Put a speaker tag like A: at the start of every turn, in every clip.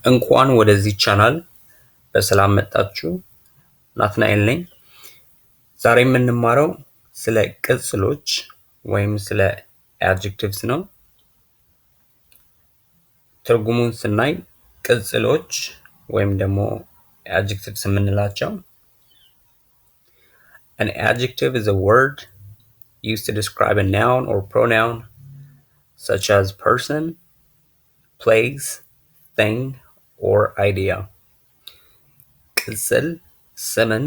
A: እንኳን ወደዚህ ቻናል በሰላም መጣችሁ። ናትናኤል ነኝ። ዛሬ የምንማረው ስለ ቅጽሎች ወይም ስለ adjectives ነው። ትርጉሙን ስናይ ቅጽሎች ወይም ደግሞ adjectives የምንላቸው An adjective is a word used to describe a noun or pronoun such as person, place, thing, or idea. ቅጽል ስምን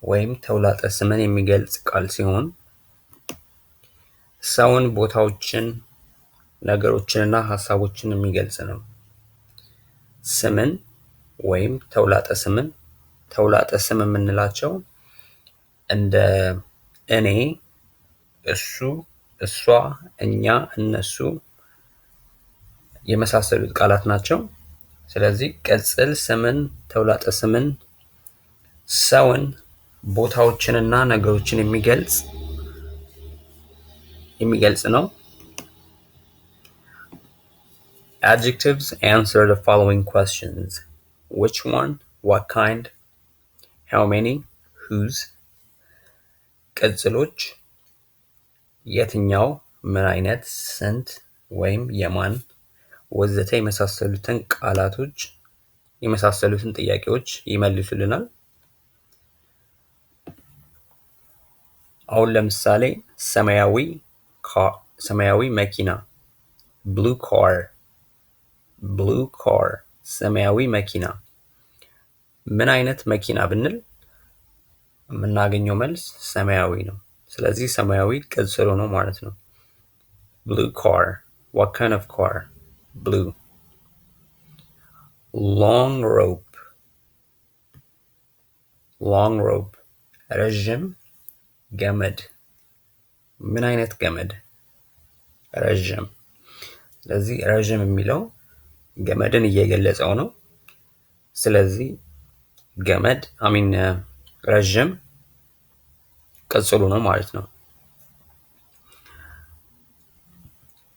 A: ወይም ተውላጠ ስምን የሚገልጽ ቃል ሲሆን ሰውን፣ ቦታዎችን፣ ነገሮችንና ሐሳቦችን የሚገልጽ ነው። ስምን ወይም ተውላጠ ስም የምንላቸው እንደ እኔ፣ እሱ፣ እሷ፣ እኛ፣ እነሱ የመሳሰሉት ቃላት ናቸው። ስለዚህ ቅጽል ስምን፣ ተውላጠ ስምን፣ ሰውን፣ ቦታዎችንና ነገሮችን የሚገልጽ ነው። Adjectives answer the following questions: which one, what kind, how many, whose. ቅጽሎች የትኛው፣ ምን አይነት፣ ስንት ወይም የማን ወዘተ የመሳሰሉትን ጥያቄዎች ይመልሱልናል። አሁን ለምሳሌ ሰማያዊ መኪና blue car ሰማያዊ መኪና። ምን አይነት መኪና ብንል የምናገኘው መልስ ሰማያዊ ነው። ስለዚህ ሰማያዊ ቅጽሉ ነው ማለት ነው። blue car. What kind of car? Blue. long rope ረዥም ገመድ። ምን አይነት ገመድ? ረዥም። ስለዚህ ረዥም የሚለው ገመድን እየገለጸው ነው። ስለዚህ ገመድ ረዥም ቅጽሉ ነው ማለት ነው።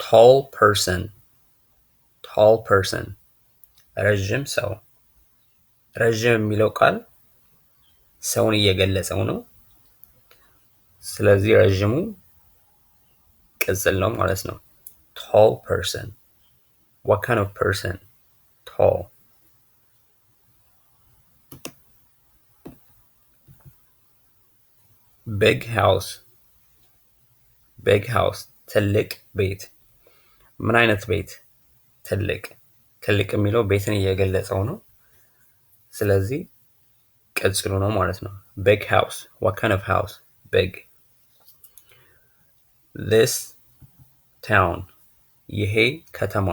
A: tall person ረዥም ሰው። ረዥም የሚለው ቃል ሰውን እየገለጸው ነው። ስለዚህ ረዥሙ ቅጽል ነው ማለት ነው። tall person. What kind of person? Tall. big house ትልቅ ቤት። ምን አይነት ቤት? ትልቅ የሚለው ቤትን እየገለጸው ነው። ስለዚህ ቅጽሉ ነው ማለት ነው። big house. What kind of house? Big. this town. ይሄ ከተማ።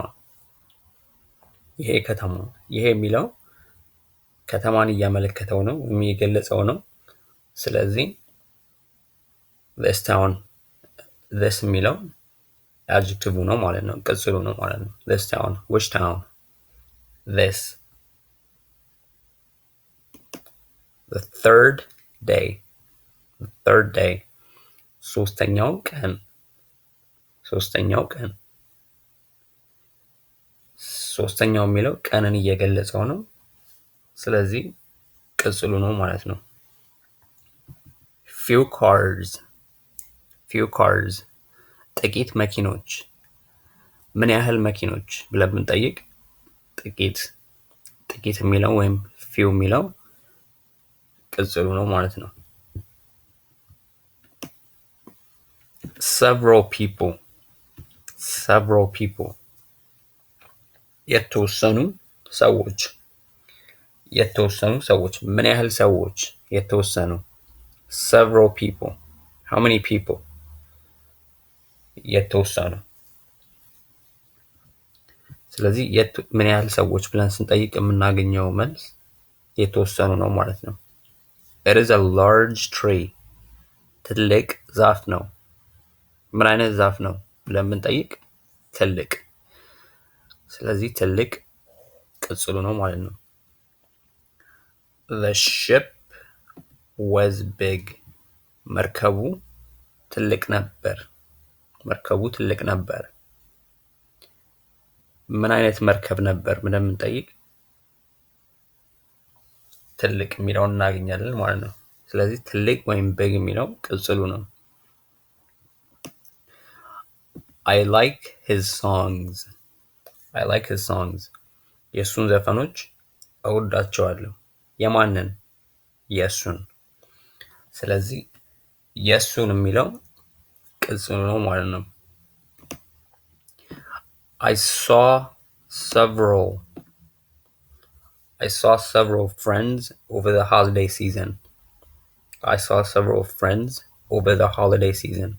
A: ይሄ የሚለው ከተማን እያመለከተው ነው፣ የሚገለጸው ነው። ስለዚህ this town. this የሚለው adjective ነው ማለት ነው፣ ቅጽሉ ነው ማለት ነው። this town. which town? this. the third day. ሶስተኛው ቀን። ሶስተኛው የሚለው ቀንን እየገለጸው ነው። ስለዚህ ቅጽሉ ነው ማለት ነው። few cars ጥቂት መኪኖች። ምን ያህል መኪኖች ብለን ብንጠይቅ ጥቂት የሚለው ወይም few የሚለው ቅጽሉ ነው ማለት ነው። several people የተወሰኑ ሰዎች። ምን ያህል ሰዎች? የተወሰኑ several people. how many people? የተወሰኑ። ስለዚህ ምን ያህል ሰዎች ብለን ስንጠይቅ የምናገኘው መልስ የተወሰኑ ነው ማለት ነው። it is a large tree. ትልቅ ዛፍ ነው። ምን አይነት ዛፍ ነው ብለን ብንጠይቅ ትልቅ። ስለዚህ ትልቅ ቅጽሉ ነው ማለት ነው። the ship was big. መርከቡ ትልቅ ነበር። ምን አይነት መርከብ ነበር ብለን ብንጠይቅ ትልቅ የሚለውን እናገኛለን ማለት ነው። ስለዚህ ትልቅ ወይም big የሚለው ቅጽሉ ነው። I like his songs. I like his songs. የሱን ዘፈኖች እወዳቸዋለሁ። የማንን? የሱን። ስለዚህ የሱን የሚለው ቅጽሉ ነው ማለት ነው። I saw several friends over the holiday season. I saw several friends over the holiday season.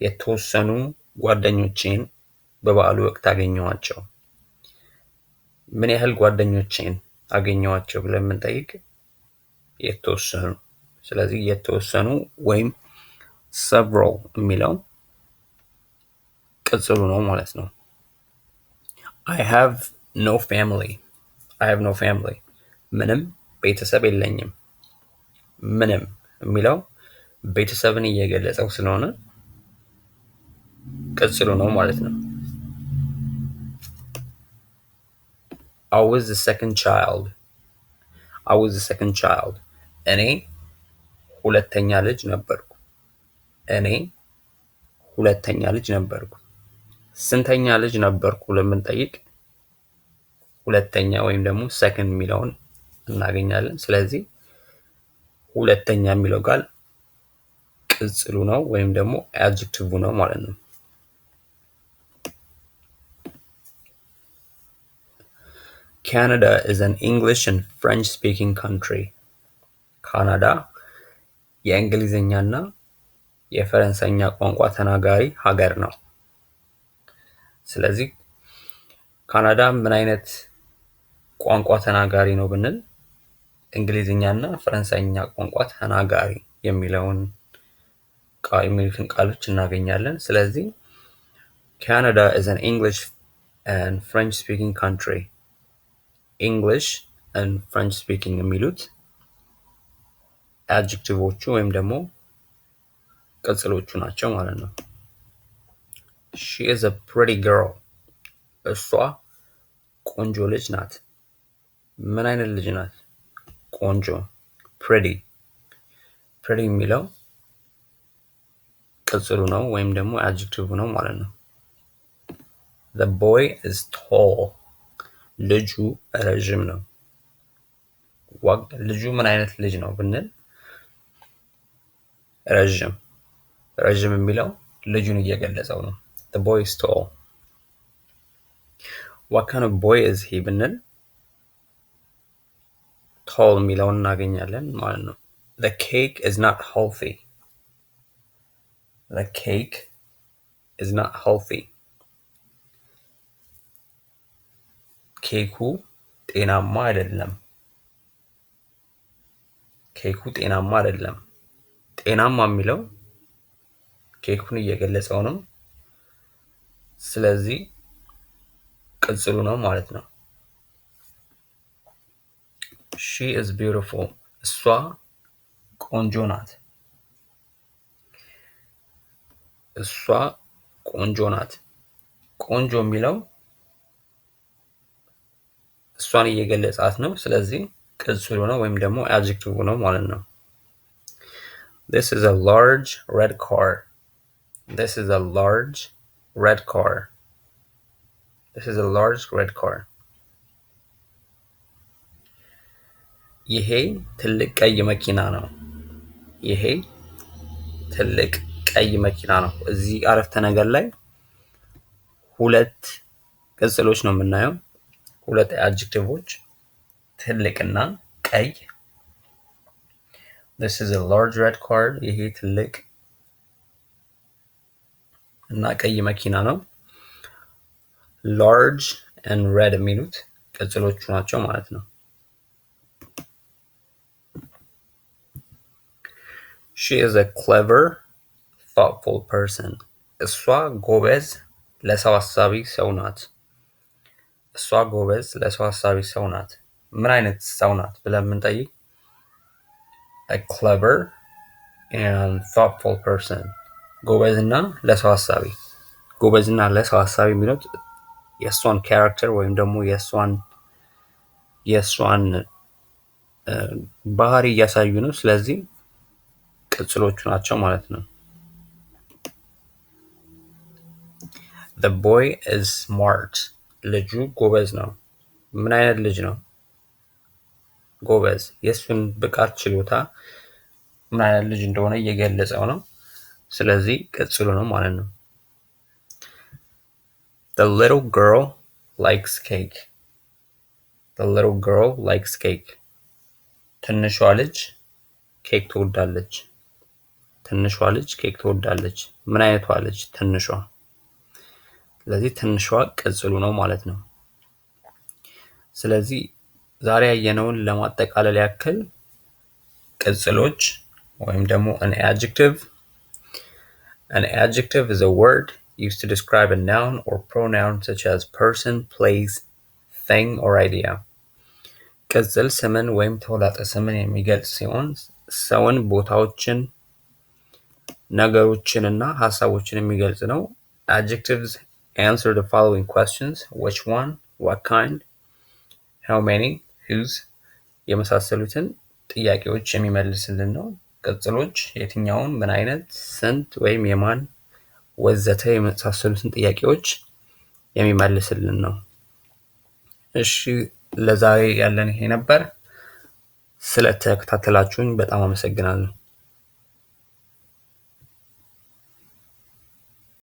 A: የተወሰኑ ጓደኞቼን በበዓሉ ወቅት አገኘኋቸው። ምን ያህል ጓደኞቼን አገኘኋቸው ብለን የምንጠይቅ የተወሰኑ። ስለዚህ የተወሰኑ ወይም several የሚለው ቅጽሉ ነው ማለት ነው። I have no family. ምንም ቤተሰብ የለኝም። ምንም የሚለው ቤተሰብን እየገለጸው ስለሆነ ቅጽሉ ነው ማለት ነው። I was the second child. እኔ ሁለተኛ ልጅ ነበርኩ። ስንተኛ ልጅ ነበርኩ ለምንጠይቅ ሁለተኛ ወይም ደግሞ second የሚለውን እናገኛለን። ስለዚህ ሁለተኛ የሚለው ቃል ቅጽሉ ነው ወይም ደግሞ adjective ነው ማለት ነው። Canada is an English and French speaking country. ካናዳ የእንግሊዝኛና የፈረንሳይኛ ቋንቋ ተናጋሪ ሀገር ነው። ስለዚህ ካናዳ ምን አይነት ቋንቋ ተናጋሪ ነው ብንል እንግሊዝኛና ፈረንሳይኛ ቋንቋ ተናጋሪ የሚሉትን ቃሎች እናገኛለን። ስለዚህ Canada is an English and French speaking country. English and French speaking የሚሉት adjectiveዎቹ ወይም ደግሞ ቅጽሎቹ ናቸው ማለት ነው። She is a pretty girl. እሷ ቆንጆ ልጅ ናት። ምን አይነት ልጅ ናት? ቆንጆ pretty የሚለው ቅጽሉ ነው ወይም ደግሞ adjective ነው ማለት ነው። The boy is tall. ልጁ ረጅም ነው። ልጁ ምን አይነት ልጅ ነው ብንል ረጅም የሚለው ልጁን እየገለጸው ነው። The boy is tall. What kind of boy is he ብንል tall የሚለውን እናገኛለን ማለት ነው። The cake is not healthy. ኬኩ ጤናማ አይደለም። ጤናማ የሚለው ኬኩን እየገለጸው ነው። ስለዚህ ቅጽሉ ነው ማለት ነው። She is beautiful. እሷ ቆንጆ ናት። ቆንጆ የሚለው እሷን እየገለጻት ነው። ስለዚህ ቅጽሉ ነው ወይም ደግሞ adjective ነው ማለት ነው። This is a large red car. ይሄ ትልቅ ቀይ መኪና ነው። እዚህ አረፍተ ነገር ላይ ሁለት ቅጽሎች ነው የምናየው። ሁለት adjectiveዎች ትልቅና ቀይ። This is a large red car. ይሄ ትልቅ እና ቀይ መኪና ነው። large and red የሚሉት ቅጽሎቹ ናቸው ማለት ነው። She is a clever, thoughtful person. እሷ ጎበዝ ለሰው አሳቢ ሰው ናት። ምን አይነት ሰው ናት ብለን የምንጠይቅ a clever and thoughtful person. ጎበዝና ለሰው አሳቢ የሚሉት የእሷን character ወይም ደግሞ የእሷን ባህሪ እያሳዩ ነው። ስለዚህ ቅጽሎቹ ናቸው ማለት ነው። The boy is smart. ልጁ ጎበዝ ነው። ምን አይነት ልጅ ነው? ጎበዝ። የሱን ብቃት ችሎታ ምን አይነት ልጅ እንደሆነ እየገለጸው ነው። ስለዚህ ቅጽሉ ነው ማለት ነው። The little girl likes cake. The little girl likes cake. ትንሿ ልጅ ኬክ ትወዳለች። ትንሿ ልጅ ኬክ ትወዳለች። ምን አይነቷ ልጅ? ትንሿ። ስለዚህ ትንሿ ቅጽሉ ነው ማለት ነው። ስለዚህ ዛሬ ያየነውን ለማጠቃለል ያክል ቅጽሎች ወይም ደግሞ an adjective is a word used to describe a noun or pronoun such as person, place, thing or idea. ቅጽል ስምን ወይም ተውላጠ ስምን የሚገልጽ ሲሆን ሰውን፣ ቦታዎችን፣ ነገሮችንና ሐሳቦችን የሚገልጽ ነው። Adjectives answer the following questions: which one, what kind, how many, whose የመሳሰሉትን ጥያቄዎች የሚመልስልን ነው። ቅጽሎች የትኛውን፣ ምን አይነት፣ ስንት ወይም የማን ወዘተ የመሳሰሉትን ጥያቄዎች የሚመልስልን ነው። እሺ ለዛሬ ያለን ይሄ ነበር። ስለተከታተላችሁኝ በጣም አመሰግናለሁ።